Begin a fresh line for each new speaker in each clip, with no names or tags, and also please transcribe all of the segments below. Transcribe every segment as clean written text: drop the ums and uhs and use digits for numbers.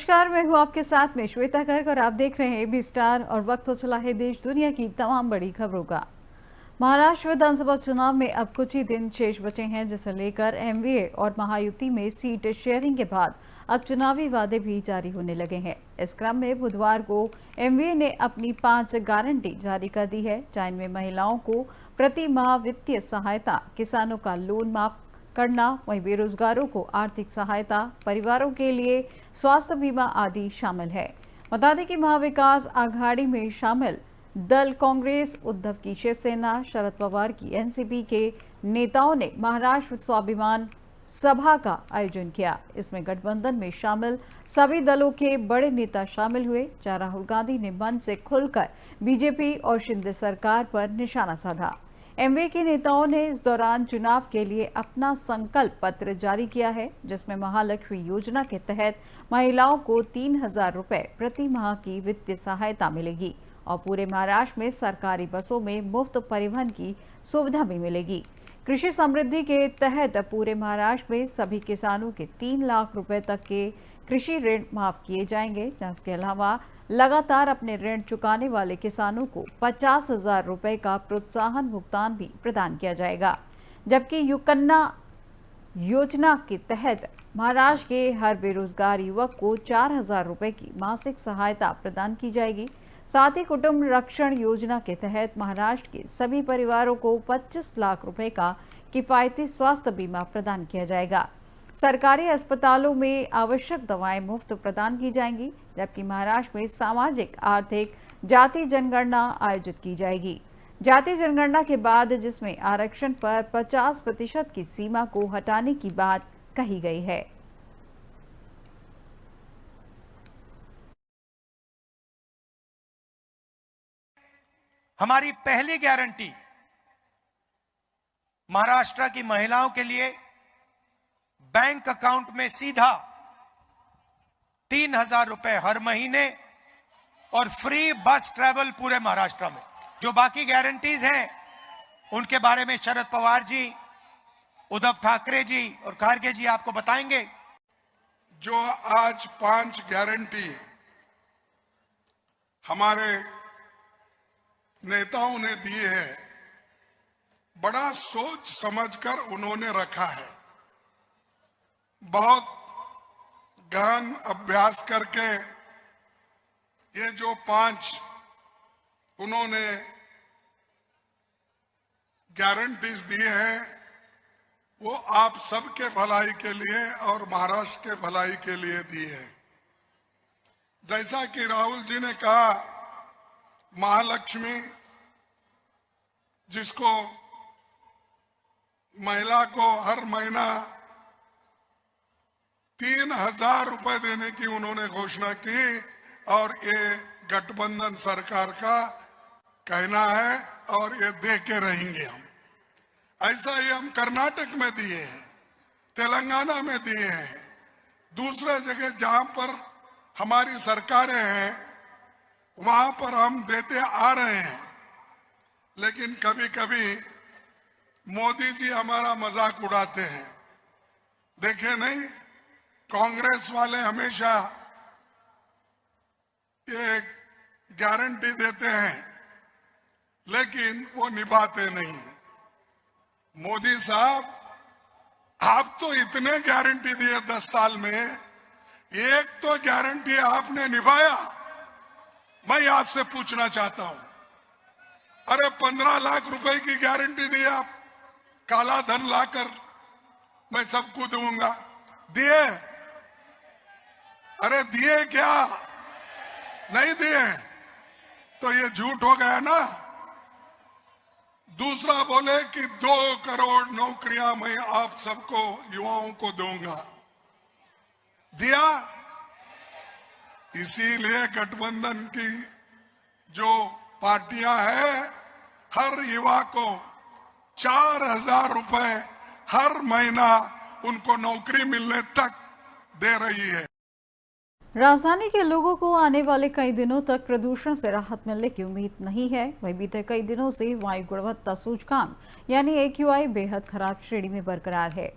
नमस्कार, मैं हूं आपके साथ में श्वेता गर्ग और आप देख रहे हैं एबी स्टार और वक्त हो चला है देश दुनिया की तमाम बड़ी खबरों का। महाराष्ट्र विधानसभा चुनाव में अब कुछ ही दिन शेष बचे हैं, जिसे लेकर एमवीए और महायुति में सीट शेयरिंग के बाद अब चुनावी वादे भी जारी होने लगे हैं। इस क्रम में बुधवार को एमवीए ने अपनी 5 गारंटी जारी कर दी है, जिनमें महिलाओं को प्रति माह वित्तीय सहायता, किसानों का लोन माफ करना, वहीं बेरोजगारों को आर्थिक सहायता, परिवारों के लिए स्वास्थ्य बीमा आदि शामिल है। बता दें कि महाविकास आघाड़ी में शामिल दल कांग्रेस, उद्धव की शिवसेना, शरद पवार की एनसीपी के नेताओं ने महाराष्ट्र स्वाभिमान सभा का आयोजन किया। इसमें गठबंधन में शामिल सभी दलों के बड़े नेता शामिल हुए, जहां राहुल गांधी ने मंच से खुलकर बीजेपी और शिंदे सरकार पर निशाना साधा। एमवीए के नेताओं ने इस दौरान चुनाव के लिए अपना संकल्प पत्र जारी किया है, जिसमें महालक्ष्मी योजना के तहत महिलाओं को 3,000 रुपए प्रति माह की वित्तीय सहायता मिलेगी और पूरे महाराष्ट्र में सरकारी बसों में मुफ्त परिवहन की सुविधा भी मिलेगी। कृषि समृद्धि के तहत पूरे महाराष्ट्र में सभी किसानों के 3 लाख रुपए तक के कृषि ऋण माफ किए जाएंगे। इसके अलावा लगातार अपने ऋण चुकाने वाले किसानों को 50,000 रुपए का प्रोत्साहन भुगतान भी प्रदान किया जाएगा, जबकि युकन्ना योजना के तहत महाराष्ट्र के हर बेरोजगार युवक को 4,000 रुपए की मासिक सहायता प्रदान की जाएगी। साथ ही कुटुंब रक्षण योजना के तहत महाराष्ट्र के सभी परिवारों को 25 लाख रुपए का किफायती स्वास्थ्य बीमा प्रदान किया जाएगा। सरकारी अस्पतालों में आवश्यक दवाएं मुफ्त प्रदान की जाएंगी, जबकि महाराष्ट्र में सामाजिक आर्थिक जाति जनगणना आयोजित की जाएगी। जाति जनगणना के बाद जिसमें आरक्षण पर 50% की सीमा को हटाने की बात कही गई है।
हमारी पहली गारंटी महाराष्ट्र की महिलाओं के लिए बैंक अकाउंट में सीधा 3,000 रुपए हर महीने और फ्री बस ट्रैवल पूरे महाराष्ट्र में। जो बाकी गारंटीज हैं उनके बारे में शरद पवार जी, उद्धव ठाकरे जी और खारगे जी आपको बताएंगे।
जो आज 5 गारंटी हमारे नेताओं ने दिए हैं, बड़ा सोच समझकर उन्होंने रखा है। बहुत गहन अभ्यास करके ये जो 5 उन्होंने गारंटीज दिए हैं, वो आप सबके भलाई के लिए और महाराष्ट्र के भलाई के लिए दिए हैं। जैसा कि राहुल जी ने कहा, महालक्ष्मी, जिसको महिला को हर महीना 3,000 रुपए देने की उन्होंने घोषणा की और ये गठबंधन सरकार का कहना है और ये दे के रहेंगे हम। ऐसा ही हम कर्नाटक में दिए हैं, तेलंगाना में दिए हैं, दूसरे जगह जहां पर हमारी सरकारें हैं वहां पर हम देते आ रहे हैं। लेकिन कभी कभी मोदी जी हमारा मजाक उड़ाते हैं। देखे नहीं, कांग्रेस वाले हमेशा ये गारंटी देते हैं लेकिन वो निभाते नहीं। मोदी साहब, आप तो इतने गारंटी दिए 10 साल में, एक तो गारंटी आपने निभाया। मैं आपसे पूछना चाहता हूं, अरे 15 लाख रुपए की गारंटी दी आप, काला धन लाकर मैं सबको दूंगा, दिए? अरे दिए क्या? नहीं दिए तो ये झूठ हो गया ना। दूसरा बोले कि 2 करोड़ नौकरियां मैं आप सबको युवाओं को दूंगा, दिया? इसीलिए गठबंधन की जो पार्टियां हैं, हर युवा को 4,000 रुपए हर महीना उनको नौकरी मिलने तक दे रही है।
राजधानी के लोगों को आने वाले कई दिनों तक प्रदूषण से राहत मिलने की उम्मीद नहीं है। वहीं बीते कई दिनों से वायु गुणवत्ता सूचकांक यानी AQI बेहद खराब श्रेणी में बरकरार है।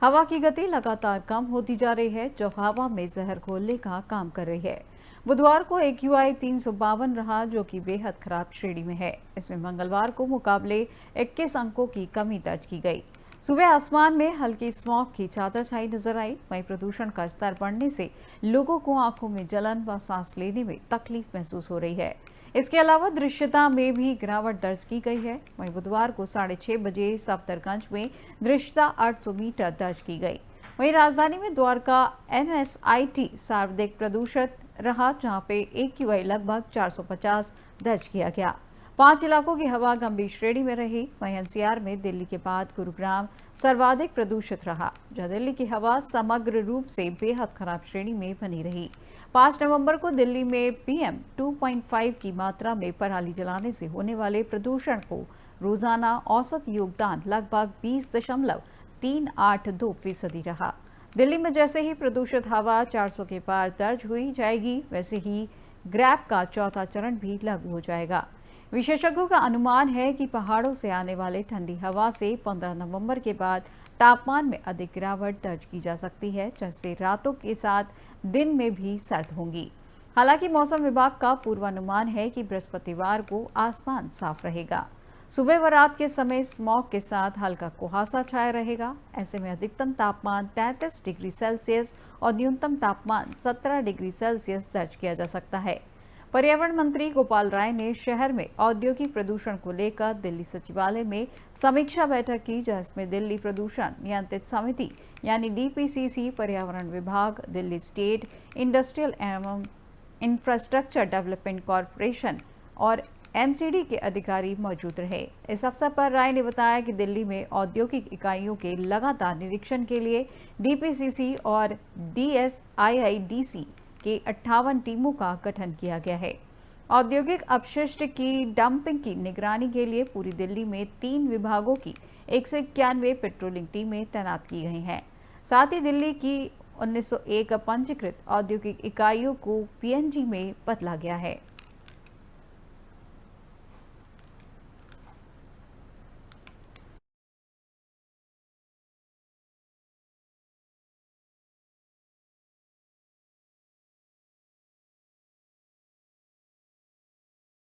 हवा की गति लगातार कम होती जा रही है, जो हवा में जहर घोलने का काम कर रही है। बुधवार को AQI 352 रहा, जो कि बेहद खराब श्रेणी में है। इसमें मंगलवार को मुकाबले 21 अंकों की कमी दर्ज की गई। सुबह आसमान में हल्की स्मॉग की चादर छाई नजर आई। वहीं प्रदूषण का स्तर बढ़ने से लोगों को आंखों में जलन व सांस लेने में तकलीफ महसूस हो रही है। इसके अलावा दृश्यता में भी गिरावट दर्ज की गई है। वहीं बुधवार को 6:30 बजे सफदरगंज में दृश्यता 800 मीटर दर्ज की गई। वहीं राजधानी में द्वारका NSIT सर्वाधिक प्रदूषित रहा, जहां पे AQI लगभग 450 दर्ज किया गया। 5 इलाकों की हवा गंभीर श्रेणी में रही। वहीं NCR में दिल्ली के बाद गुरुग्राम सर्वाधिक प्रदूषित रहा, जहां दिल्ली की हवा समग्र रूप से बेहद खराब श्रेणी में बनी रही। 5 नवंबर को दिल्ली में PM 2.5 की मात्रा में पराली जलाने से होने वाले प्रदूषण को रोजाना औसत योगदान लगभग 20.382% रहा। दिल्ली में जैसे ही प्रदूषित हवा 400 के पार दर्ज हुई जाएगी, वैसे ही ग्रैब का चौथा चरण भी लागू हो जाएगा। विशेषज्ञों का अनुमान है कि पहाड़ों से आने वाले ठंडी हवा से 15 नवंबर के बाद तापमान में अधिक गिरावट दर्ज की जा सकती है, जिससे रातों के साथ दिन में भी सर्द होंगी। हालांकि मौसम विभाग का पूर्वानुमान है कि बृहस्पतिवार को आसमान साफ रहेगा। सुबह व रात के समय स्मॉग के साथ हल्का कुहासा छाया रहेगा। ऐसे में अधिकतम तापमान 33 डिग्री सेल्सियस और न्यूनतम तापमान 17 डिग्री सेल्सियस दर्ज किया जा सकता है। पर्यावरण मंत्री गोपाल राय ने शहर में औद्योगिक प्रदूषण को लेकर दिल्ली सचिवालय में समीक्षा बैठक की, जिसमें दिल्ली प्रदूषण नियंत्रित समिति यानी DPCC, पर्यावरण विभाग, दिल्ली स्टेट इंडस्ट्रियल एवं इंफ्रास्ट्रक्चर डेवलपमेंट कॉरपोरेशन और MCD के अधिकारी मौजूद रहे। इस अवसर पर राय ने बताया कि दिल्ली में औद्योगिक इकाइयों के लगातार निरीक्षण के लिए DPCC और DSIIDC के 58 टीमों का गठन किया गया है। औद्योगिक अपशिष्ट की डंपिंग की निगरानी के लिए पूरी दिल्ली में 3 विभागों की 191 पेट्रोलिंग टीमें तैनात की गई हैं। साथ ही दिल्ली की 1901 पंजीकृत औद्योगिक इकाइयों को PNG में बदला गया है।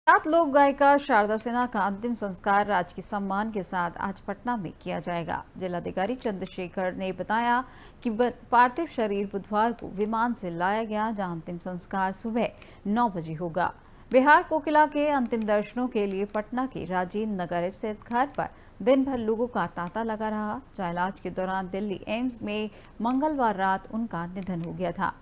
सात लोक गायिका शारदा सिन्हा का अंतिम संस्कार राजकीय सम्मान के साथ आज पटना में किया जाएगा। जिलाधिकारी चंद्रशेखर ने बताया कि पार्थिव शरीर बुधवार को विमान से लाया गया, जहां अंतिम संस्कार सुबह 9 बजे होगा। बिहार कोकिला के अंतिम दर्शनों के लिए पटना के राजेंद्र नगर स्थित घर पर दिन भर लोगों का तांता लगा रहा, जहां इलाज के दौरान दिल्ली एम्स में मंगलवार रात उनका निधन हो गया था।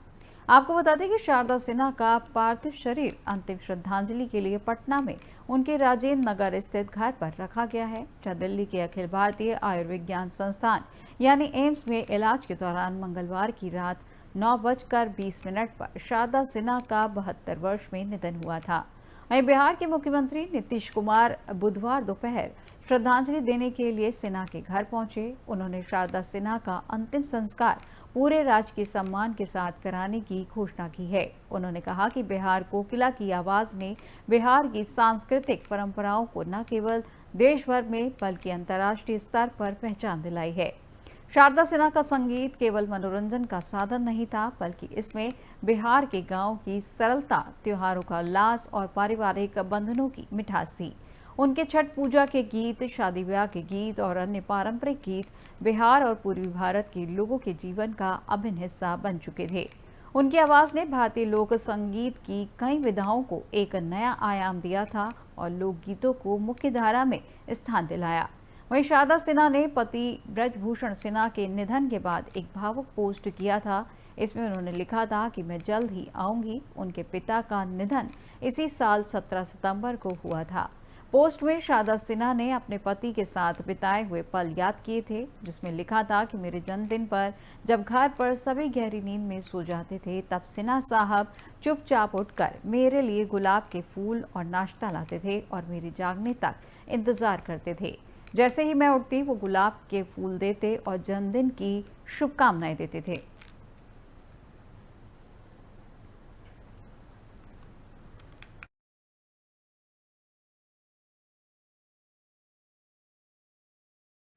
आपको बता दें कि शारदा सिन्हा का पार्थिव शरीर अंतिम श्रद्धांजलि के लिए पटना में उनके राजेंद्र नगर स्थित घर पर रखा गया है, जहां दिल्ली के अखिल भारतीय आयुर्विज्ञान संस्थान यानी एम्स में इलाज के दौरान मंगलवार की रात 9:20 पर शारदा सिन्हा का 72 वर्ष में निधन हुआ था। वहीं बिहार के मुख्यमंत्री नीतीश कुमार बुधवार दोपहर श्रद्धांजलि देने के लिए सिन्हा के घर पहुंचे। उन्होंने शारदा सिन्हा का अंतिम संस्कार पूरे राजकीय सम्मान के साथ कराने की घोषणा की है। उन्होंने कहा कि बिहार कोकिला की आवाज ने बिहार की सांस्कृतिक परंपराओं को न केवल देश भर में बल्कि अंतर्राष्ट्रीय स्तर पर पहचान दिलाई है। शारदा सिन्हा का संगीत केवल मनोरंजन का साधन नहीं था, बल्कि इसमें बिहार के गांवों की सरलता, त्योहारों का उल्लास और पारिवारिक बंधनों की मिठास थी। उनके छठ पूजा के गीत, शादी ब्याह के गीत और अन्य पारंपरिक गीत बिहार और पूर्वी भारत के लोगों के जीवन का अभिन्न हिस्सा बन चुके थे। उनकी आवाज़ ने भारतीय लोक संगीत की कई विधाओं को एक नया आयाम दिया था और लोकगीतों को मुख्य धारा में स्थान दिलाया। वहीं शारदा सिन्हा ने पति ब्रजभूषण सिन्हा के निधन के बाद एक भावुक पोस्ट किया था। इसमें उन्होंने लिखा था कि मैं जल्द ही आऊंगी। उनके पिता का निधन इसी साल 17 सितंबर को हुआ था। पोस्ट में शारदा सिन्हा ने अपने पति के साथ बिताए हुए पल याद किए थे, जिसमें लिखा था कि मेरे जन्मदिन पर जब घर पर सभी गहरी नींद में सो जाते थे, तब सिन्हा साहब चुपचाप उठकर मेरे लिए गुलाब के फूल और नाश्ता लाते थे और मेरे जागने तक इंतजार करते थे। जैसे ही मैं उठती वो गुलाब के फूल देते और जन्मदिन की शुभकामनाएं देते थे।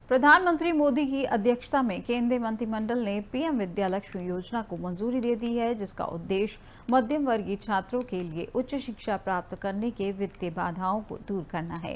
प्रधानमंत्री मोदी की अध्यक्षता में केंद्रीय मंत्रिमंडल ने पीएम विद्या लक्ष्मी योजना को मंजूरी दे दी है, जिसका उद्देश्य मध्यम वर्गीय छात्रों के लिए उच्च शिक्षा प्राप्त करने के वित्तीय बाधाओं को दूर करना है।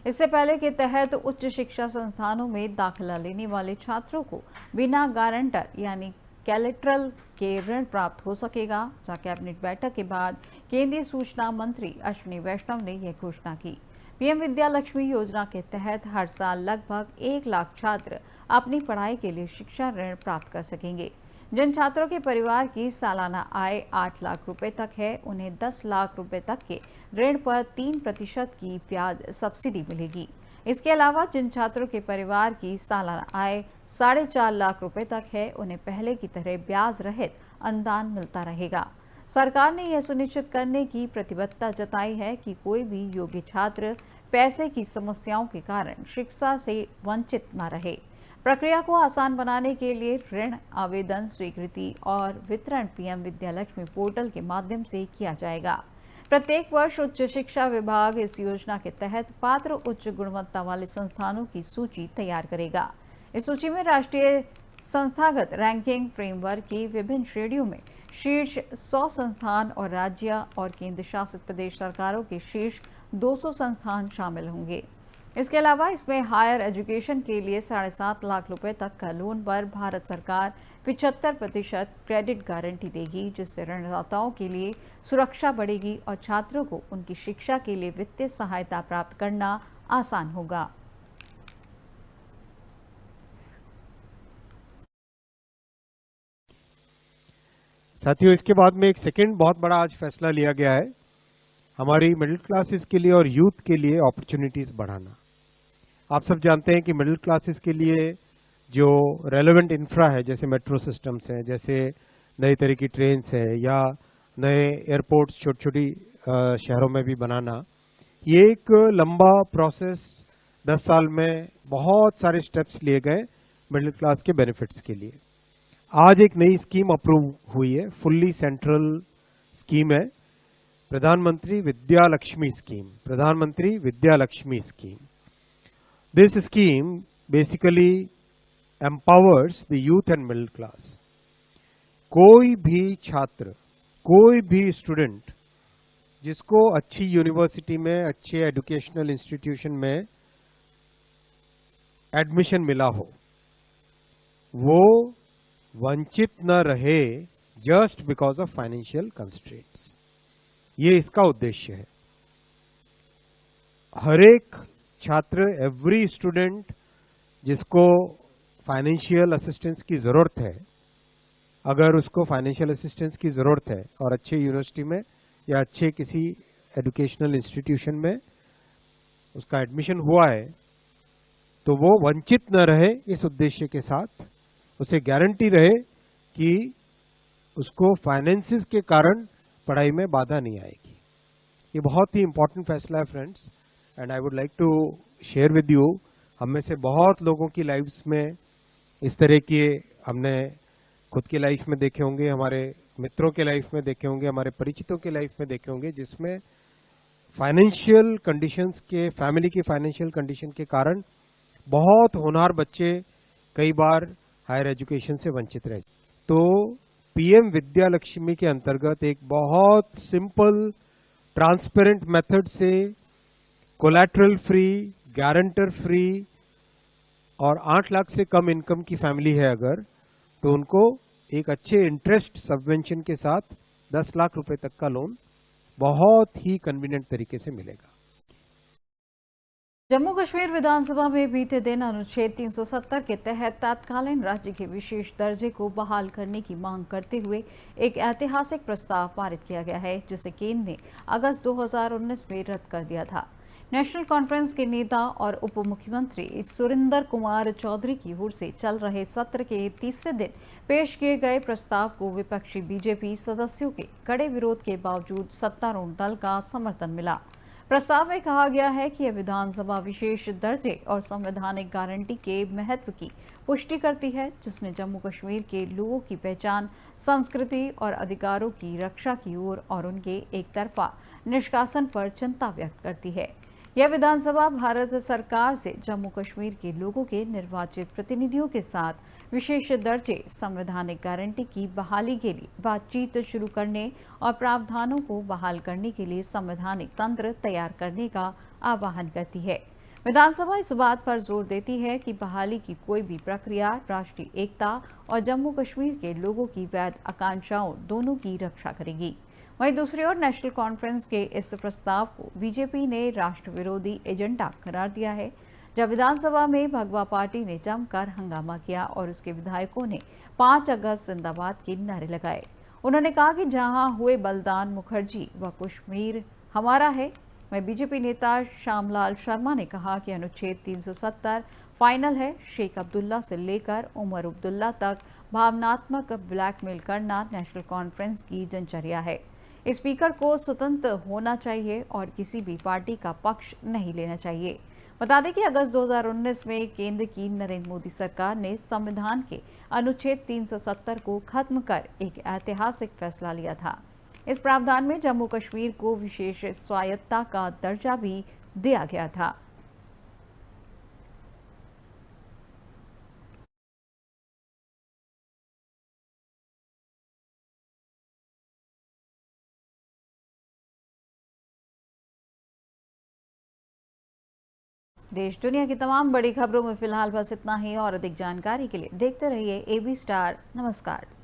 इससे पहले के तहत उच्च शिक्षा संस्थानों में दाखिला लेने वाले छात्रों को बिना गारंटर यानी कोलैटरल के ऋण प्राप्त हो सकेगा। कैबिनेट बैठक के बाद केंद्रीय सूचना मंत्री अश्विनी वैष्णव ने यह घोषणा की। पीएम विद्या लक्ष्मी योजना के तहत हर साल लगभग 1 लाख छात्र अपनी पढ़ाई के लिए शिक्षा ऋण प्राप्त कर सकेंगे। जिन छात्रों के परिवार की सालाना आय 8 लाख रुपए तक है, उन्हें 10 लाख रुपए तक के ऋण पर 3% की ब्याज सब्सिडी मिलेगी। इसके अलावा जिन छात्रों के परिवार की सालाना आय 4.5 लाख रुपए तक है, उन्हें पहले की तरह ब्याज रहित अनुदान मिलता रहेगा। सरकार ने यह सुनिश्चित करने की प्रतिबद्धता जताई है कि कोई भी योग्य छात्र पैसे की समस्याओं के कारण शिक्षा से वंचित न रहे। प्रक्रिया को आसान बनाने के लिए ऋण आवेदन, स्वीकृति और वितरण पीएम विद्या लक्ष्मी पोर्टल के माध्यम से किया जाएगा। प्रत्येक वर्ष उच्च शिक्षा विभाग इस योजना के तहत पात्र उच्च गुणवत्ता वाले संस्थानों की सूची तैयार करेगा। इस सूची में राष्ट्रीय संस्थागत रैंकिंग फ्रेमवर्क की विभिन्न श्रेणियों में शीर्ष 100 संस्थान और राज्य और केंद्र शासित प्रदेश सरकारों के शीर्ष 200 संस्थान शामिल होंगे। इसके अलावा इसमें हायर एजुकेशन के लिए 7.5 लाख रुपए तक का लोन पर भारत सरकार 75% क्रेडिट गारंटी देगी, जिससे ऋणदाताओं के लिए सुरक्षा बढ़ेगी और छात्रों को उनकी शिक्षा के लिए वित्तीय सहायता प्राप्त करना आसान होगा।
साथियों, इसके बाद में एक सेकेंड बहुत बड़ा आज फैसला लिया गया है, हमारी मिडिल क्लासेस के लिए और यूथ के लिए अपॉर्चुनिटीज बढ़ाना। आप सब जानते हैं कि मिडिल क्लासेस के लिए जो रेलेवेंट इंफ्रा है, जैसे मेट्रो सिस्टम्स हैं, जैसे नई तरह की ट्रेन्स हैं या नए एयरपोर्ट्स छोटी छोटी शहरों में भी बनाना, ये एक लंबा प्रोसेस 10 साल में बहुत सारे स्टेप्स लिए गए मिडिल क्लास के बेनिफिट्स के लिए। आज एक नई स्कीम अप्रूव हुई है, फुल्ली सेंट्रल स्कीम है, प्रधानमंत्री विद्या लक्ष्मी स्कीम। प्रधानमंत्री Vidya Lakshmi scheme, this scheme basically empowers the youth and middle class. कोई भी छात्र, कोई भी स्टूडेंट जिसको अच्छी यूनिवर्सिटी में, अच्छे एजुकेशनल इंस्टीट्यूशन में एडमिशन मिला हो, वो वंचित न रहे just because of financial constraints. ये इसका उद्देश्य है। हर एक छात्र, एवरी स्टूडेंट जिसको फाइनेंशियल असिस्टेंस की जरूरत है, अगर उसको फाइनेंशियल असिस्टेंस की जरूरत है और अच्छे यूनिवर्सिटी में या अच्छे किसी एजुकेशनल इंस्टीट्यूशन में उसका एडमिशन हुआ है, तो वो वंचित न रहे। इस उद्देश्य के साथ उसे गारंटी रहे कि उसको फाइनेंसिस के कारण पढ़ाई में बाधा नहीं आएगी। ये बहुत ही इंपॉर्टेंट फैसला है friends, and I would like to share with you. हम में से बहुत लोगों की लाइफ्स में इस तरह के हमने खुद की लाइफ में देखे होंगे, हमारे मित्रों के लाइफ में देखे होंगे, हमारे परिचितों के लाइफ में देखे होंगे, जिसमें फाइनेंशियल कंडीशंस के, फैमिली की फाइनेंशियल कंडीशन के कारण बहुत होनहार बच्चे कई बार हायर एजुकेशन से वंचित रहे। तो पीएम विद्या लक्ष्मी के अंतर्गत एक बहुत सिंपल, ट्रांसपेरेंट मेथड से कोलैटरल फ्री, गारंटर फ्री और 8 लाख से कम इनकम की फैमिली है अगर, तो उनको एक अच्छे इंटरेस्ट सबवेंशन के साथ 10 लाख रुपए तक का लोन बहुत ही कन्वीनियंट तरीके से मिलेगा।
जम्मू कश्मीर विधानसभा में बीते दिन अनुच्छेद 370 के तहत तत्कालीन राज्य के विशेष दर्जे को बहाल करने की मांग करते हुए एक ऐतिहासिक प्रस्ताव पारित किया गया है, जिसे केंद्र ने अगस्त 2019 में रद्द कर दिया था। नेशनल कॉन्फ्रेंस के नेता और उप मुख्यमंत्री सुरिंदर कुमार चौधरी की ओर से चल रहे सत्र के तीसरे दिन पेश किए गए प्रस्ताव को विपक्षी बीजेपी सदस्यों के कड़े विरोध के बावजूद सत्तारूढ़ दल का समर्थन मिला। प्रस्ताव में कहा गया है कि यह विधानसभा विशेष दर्जे और संवैधानिक गारंटी के महत्व की पुष्टि करती है, जिसने जम्मू कश्मीर के लोगों की पहचान, संस्कृति और अधिकारों की रक्षा की ओर और उनके एक तरफा निष्कासन पर चिंता व्यक्त करती है। यह विधानसभा भारत सरकार से जम्मू कश्मीर के लोगों के निर्वाचित प्रतिनिधियों के साथ विशेष दर्जे संवैधानिक गारंटी की बहाली के लिए बातचीत शुरू करने और प्रावधानों को बहाल करने के लिए संवैधानिक तंत्र तैयार करने का आह्वान करती है। विधानसभा इस बात पर जोर देती है कि बहाली की कोई भी प्रक्रिया राष्ट्रीय एकता और जम्मू कश्मीर के लोगों की वैध आकांक्षाओं दोनों की रक्षा करेगी। वहीं दूसरी ओर नेशनल कॉन्फ्रेंस के इस प्रस्ताव को बीजेपी ने राष्ट्र विरोधी एजेंडा करार दिया है। जब विधानसभा में भगवा पार्टी ने जमकर हंगामा किया और उसके विधायकों ने 5 अगस्त जिंदाबाद के नारे लगाए। उन्होंने कहा कि जहां हुए बलिदान मुखर्जी व कश्मीर हमारा है। वहीं बीजेपी नेता श्यामलाल शर्मा ने कहा कि अनुच्छेद 370 फाइनल है। शेख अब्दुल्ला से लेकर उमर अब्दुल्ला तक भावनात्मक ब्लैकमेल करना नेशनल कॉन्फ्रेंस की दिनचर्या है। स्पीकर को स्वतंत्र होना चाहिए और किसी भी पार्टी का पक्ष नहीं लेना चाहिए। बता दें कि अगस्त 2019 में केंद्र की नरेंद्र मोदी सरकार ने संविधान के अनुच्छेद 370 को खत्म कर एक ऐतिहासिक फैसला लिया था। इस प्रावधान में जम्मू कश्मीर को विशेष स्वायत्तता का दर्जा भी दिया गया था। देश दुनिया की तमाम बड़ी खबरों में फिलहाल बस इतना ही और अधिक जानकारी के लिए देखते रहिए AB स्टार। नमस्कार।